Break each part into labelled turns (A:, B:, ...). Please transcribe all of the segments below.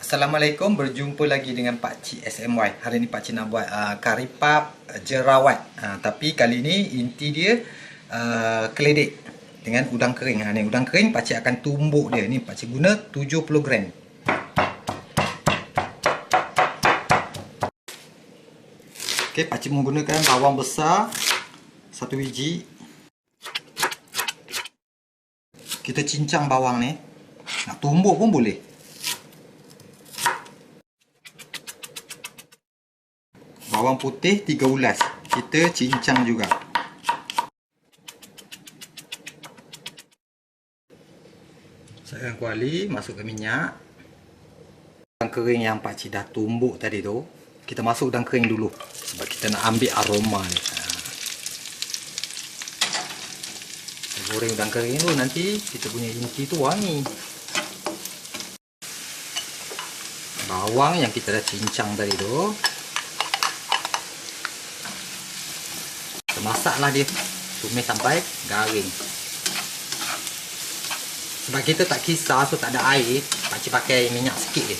A: Assalamualaikum, berjumpa lagi dengan Pakcik SMY. Hari ni Pakcik nak buat kari pap jerawat. Tapi kali ni inti dia keledek dengan udang kering. Ni udang kering Pakcik akan tumbuk dia. Ni Pakcik guna 70 gram. Okey, Pakcik menggunakan bawang besar 1 biji. Kita cincang bawang ni. Nak tumbuk pun boleh. Bawang putih 3 ulas. Kita cincang juga. Sayang kuali, masukkan minyak. Udang kering yang Pakcik dah tumbuk tadi tu, kita masuk udang kering dulu sebab kita nak ambil aroma ni. Goreng udang kering tu, nanti kita punya inti tu wangi. Bawang yang kita dah cincang tadi tu, masaklah dia, tumis sampai garing. Sebab kita tak kisar, so tak ada air, Pakcik pakai minyak sikit je.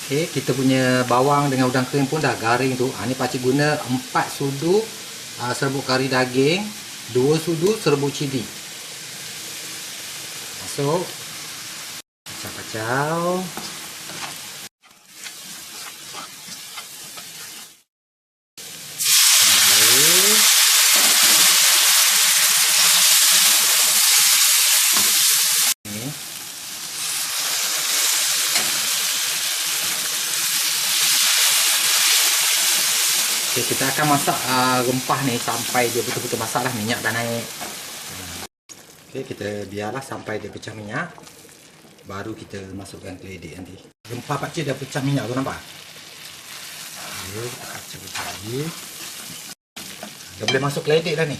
A: Okey, kita punya bawang dengan udang kering pun dah garing tu. Ni Pakcik guna 4 sudu serbuk kari daging, 2 sudu serbuk cili. Masuk, kacau-kacau. Okay, kita akan masak rempah ni sampai dia betul-betul masak lah, minyak dah naik. Okay, kita biarlah sampai dia pecah minyak, baru kita masukkan keledek nanti. Rempah Pakcik dah pecah minyak tu, nampak? Okay, kita kacau lagi. Dah boleh masuk keledek dah ni.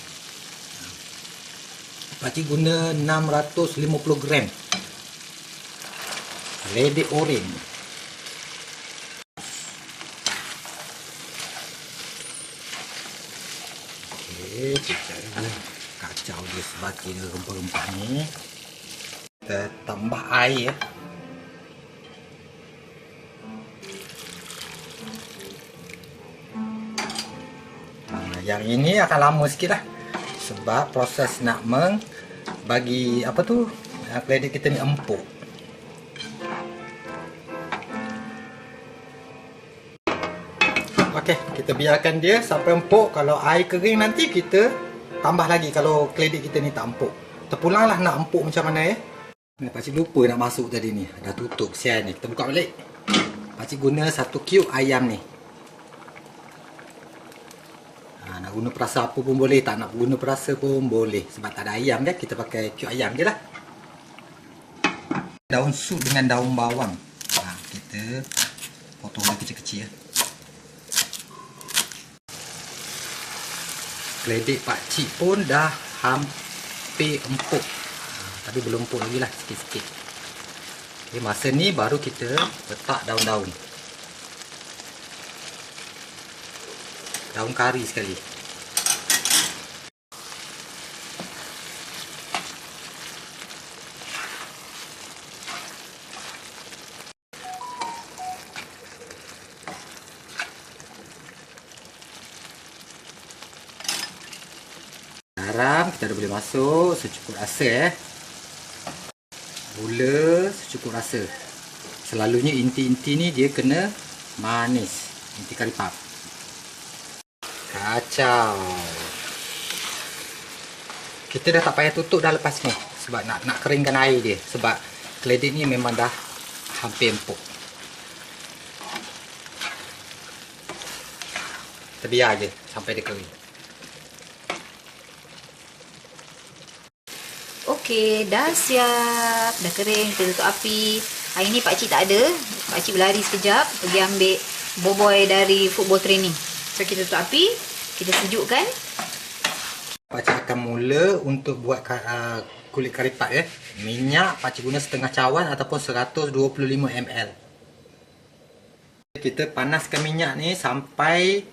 A: Pakcik guna 650 gram keledek oreng. Kita kacau dia sebati dia rempah-rempah ni. Kita tambah air. Yang ini akan lama sikit lah, sebab proses nak bagi apa tu, keledek kita ni empuk. Okey, kita biarkan dia sampai empuk. Kalau air kering nanti kita tambah lagi kalau keledek kita ni tak empuk. Terpulanglah nak empuk macam mana ya. Ni Pakcik lupa nak masuk tadi ni. Dah tutup sial ni. Kita buka balik. Pakcik guna 1 cube ayam ni. Nak guna perasa apa pun boleh, tak nak guna perasa pun boleh. Sebab tak ada ayam dia, kita pakai cube ayam je lah. Daun sup dengan daun bawang. Kita potonglah kecil-kecil ya. Keledek Pakcik pun dah hampir empuk, tapi belum empuk lagi lah, sikit-sikit. Okay, masa ni baru kita letak daun-daun. Daun kari sekali. Garam kita dah boleh masuk secukup rasa. Gula secukup rasa. Selalunya inti-inti ni dia kena manis, inti kari pap. Kacau. Kita dah tak payah tutup dah lepas ni, sebab nak keringkan air dia, sebab keledek ni memang dah hampir empuk. Kita biar je sampai dia kering.
B: Okey, dah siap, dah kering, kita tutup api. Hari ni Pakcik tak ada, Pakcik berlari sekejap pergi ambil boboy dari football training. So kita tutup api, kita sejukkan.
A: Pakcik akan mula untuk buat kulit kari pap ya. Minyak Pakcik guna setengah cawan ataupun 125 ml. Kita panaskan minyak ni sampai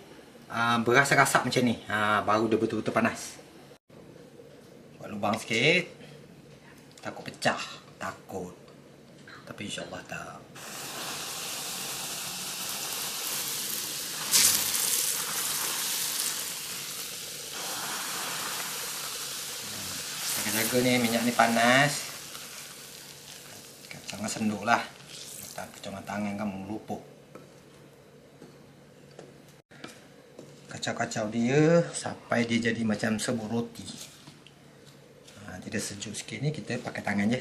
A: berasap-rasap macam ni. Baru dia betul-betul panas. Buat lubang sikit. Takut pecah. takut. Tapi insyaAllah tak. Jaga-jaga ni minyak ni panas. Jangan senduk lah. Tak cuma tangan kamu melupuk. Kacau-kacau dia sampai dia jadi macam sebut roti. Dia dah sejuk sikit ni, kita pakai tangan je.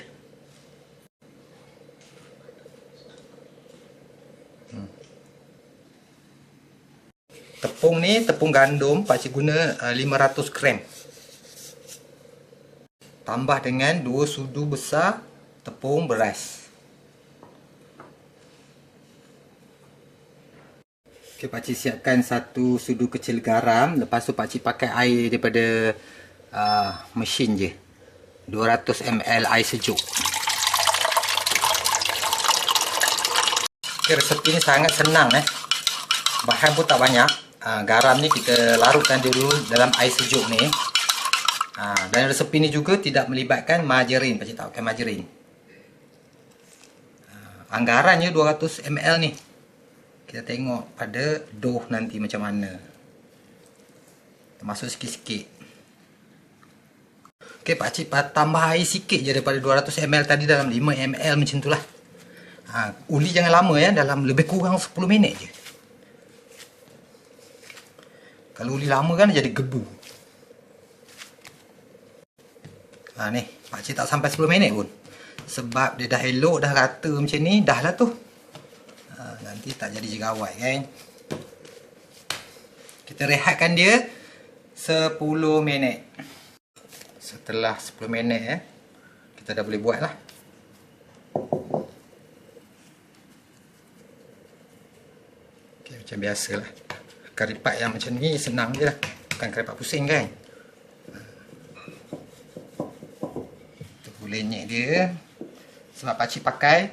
A: Tepung ni, tepung gandum, pakcik guna 500 gram. Tambah dengan 2 sudu besar tepung beras. Okay, pakcik siapkan 1 sudu kecil garam. Lepas tu pakcik pakai air daripada mesin je. 200 ml air sejuk. Okay, resepi ni sangat senang Bahan pun tak banyak. Garam ni kita larutkan dulu dalam air sejuk ni. Dan resepi ni juga tidak melibatkan margarin. Pakcik tak pakai margarin. Anggarannya 200 ml ni. Kita tengok pada dough nanti macam mana. Masuk sikit-sikit. Okey, pakcik tambah air sikit je daripada 200 ml tadi, dalam 5 ml macam tu lah. Uli jangan lama dalam lebih kurang 10 minit je. Kalau uli lama kan jadi gebu. Ni, pakcik tak sampai 10 minit pun. Sebab dia dah elok, dah rata macam ni, dah lah tu. Nanti tak jadi jerawat kan. Kita rehatkan dia 10 minit. Setelah 10 minit kita dah boleh buat lah. Okay, macam biasa lah. Karipat yang macam ni senang je lah. Bukan karipat pusing kan. Kita boleh nyek dia. Sebab pakcik pakai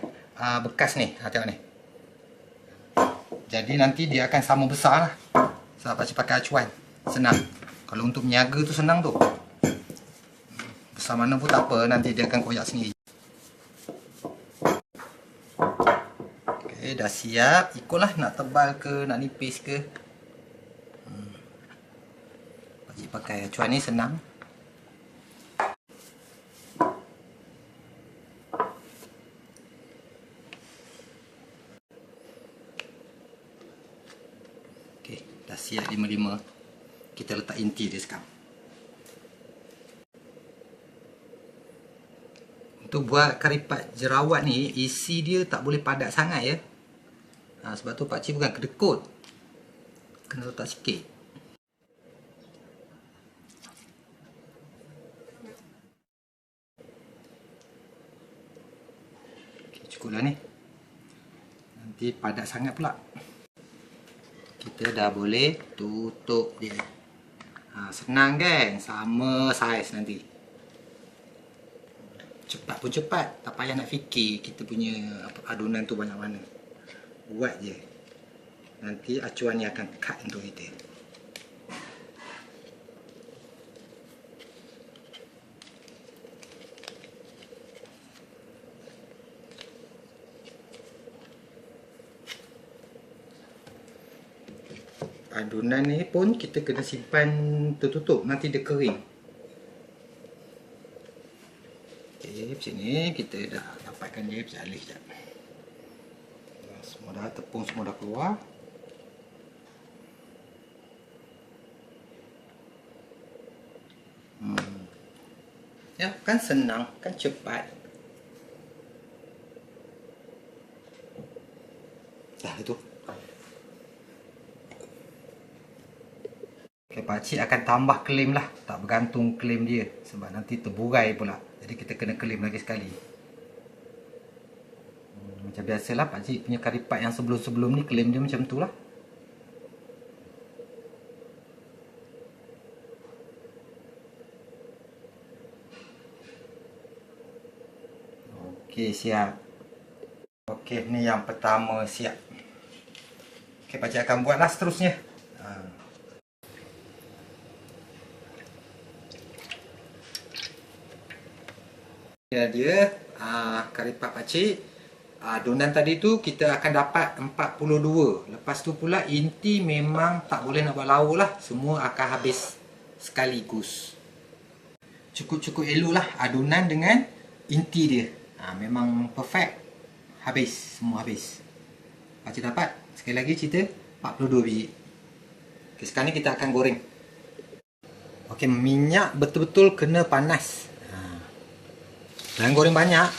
A: bekas ni. Tengok ni. Jadi nanti dia akan sama besar lah. Sebab pakcik pakai acuan. Senang. Kalau untuk menyaga tu senang tu. Besar mana pun tak apa, nanti dia akan koyak sendiri. Okey, dah siap. Ikutlah nak tebal ke, nak nipis ke. Pakcik pakai acuan ni senang. Okey, dah siap 5-5. Kita letak inti dia sekarang. Untuk buat karipat jerawat ni, isi dia tak boleh padat sangat sebab tu pakcik bukan kedekut. Kena letak sikit. Okay, cukup dah ni. Nanti padat sangat pula. Kita dah boleh tutup dia. Senang kan? Sama saiz nanti. Cepat pun cepat, tak payah nak fikir kita punya adunan tu banyak mana. Buat je. Nanti acuan ni akan cut untuk kita. Adunan ni pun kita kena simpan tertutup, nanti dia kering. Sini kita dah dapatkan dia, beralih sekejap. Semua dah, tepung semua dah keluar. Ya, kan senang, kan cepat. Dah itu. Okay, pakcik akan tambah klem lah. Tak bergantung klem dia. Sebab nanti terburai pula. Jadi kita kena klem lagi sekali. Macam biasalah pakcik punya karipat yang sebelum-sebelum ni klem dia macam tu lah. Okey, siap. Okey, ni yang pertama siap. Okey, pakcik akan buatlah seterusnya. Dia kari pak pakcik. Adunan tadi tu kita akan dapat 42. Lepas tu pula inti memang tak boleh nak buat lauk lah. Semua akan habis sekaligus. Cukup-cukup elok lah adunan dengan inti dia. Memang perfect. Habis. Semua habis. Pakcik dapat. Sekali lagi cerita 42 biji. Okay, sekarang ni kita akan goreng. Okey, minyak betul-betul kena panas. Jangan goreng banyak.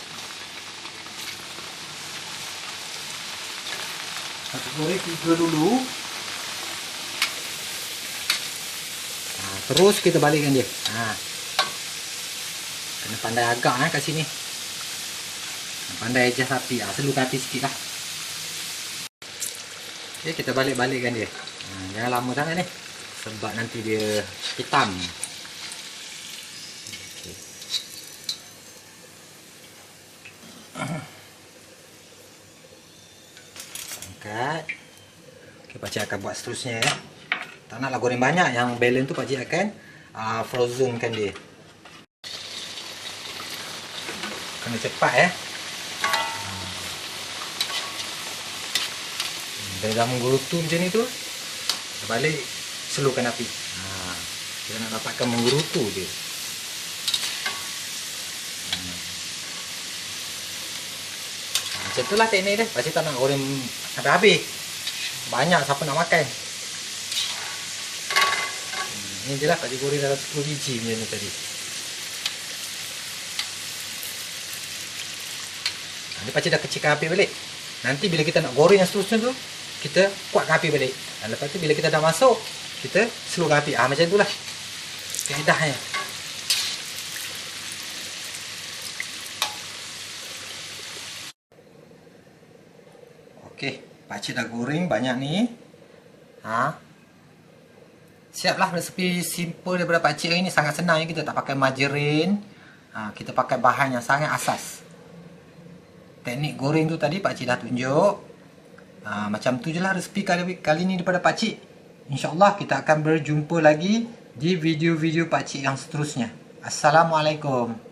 A: Kita goreng 3 dulu. Terus kita balikkan dia. Kena pandai agak kat sini. Pandai adjust api. Selukan api sikit lah. Okay, kita balik-balikkan dia. Jangan lama sangat ni. Sebab nanti dia hitam. Angkat. Okay, pakcik akan buat seterusnya ya. Tak naklah goreng banyak. Yang balance tu pakcik akan frozenkan dia. Kena cepat ya. Dari dah menggerutu macam ni tu, balik slowkan api. Kita nak dapatkan menggerutu je. Macam tu lah teknik dia. Pakcik tak nak goreng sampai habis. Banyak siapa nak makan. Ni je lah pakcik goreng dalam 10 biji macam ni tadi. Ni pakcik dah kecilkan api balik. Nanti bila kita nak goreng yang seterusnya tu, kita kuatkan api balik. Dan lepas tu bila kita dah masuk, kita slowkan api. Macam itulah kaedahnya. Okey, pakcik dah goreng banyak ni. Siaplah resepi simple daripada pakcik hari ni. Sangat senang ya. Kita tak pakai margarin. Kita pakai bahan yang sangat asas. Teknik goreng tu tadi pakcik dah tunjuk. Macam tu je lah resepi kali ni daripada pakcik. InsyaAllah kita akan berjumpa lagi di video-video pakcik yang seterusnya. Assalamualaikum.